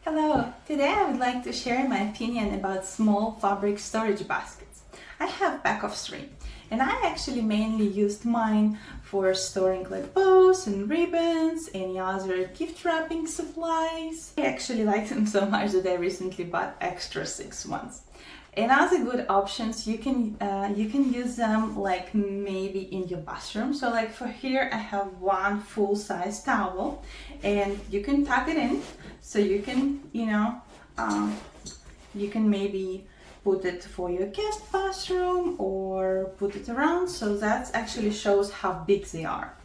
Hello! Today I would like to share my opinion about small fabric storage baskets. I have a pack of 3 and I actually mainly used mine for storing like bows and ribbons, any other gift wrapping supplies. I actually like them so much that I recently bought extra 6 ones. Another good options, you can use them like maybe in your bathroom. So like for here I have one full-size towel and you can tuck it in, so you can you can maybe put it for your guest bathroom or put it around, so that actually shows how big they are.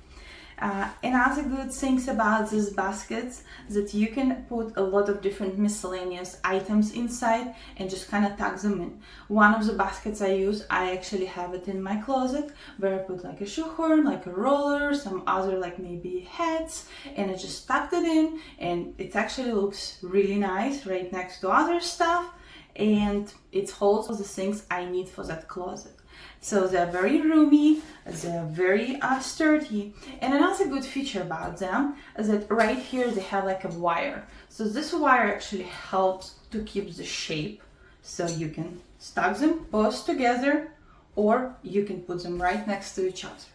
Another good things about these baskets that you can put a lot of different miscellaneous items inside and just kind of tuck them in. One of the baskets I use, I actually have it in my closet where I put like a shoehorn, like a roller, some other like maybe hats, and I just tucked it in and it actually looks really nice right next to other stuff, and it holds all the things I need for that closet. So they're very roomy, they're very sturdy, and another good feature about them is that right here they have like a wire. So this wire actually helps to keep the shape, so you can stack them both together or you can put them right next to each other.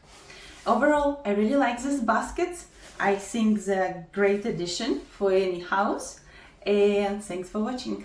Overall, I really like these baskets. I think they're a great addition for any house, and thanks for watching.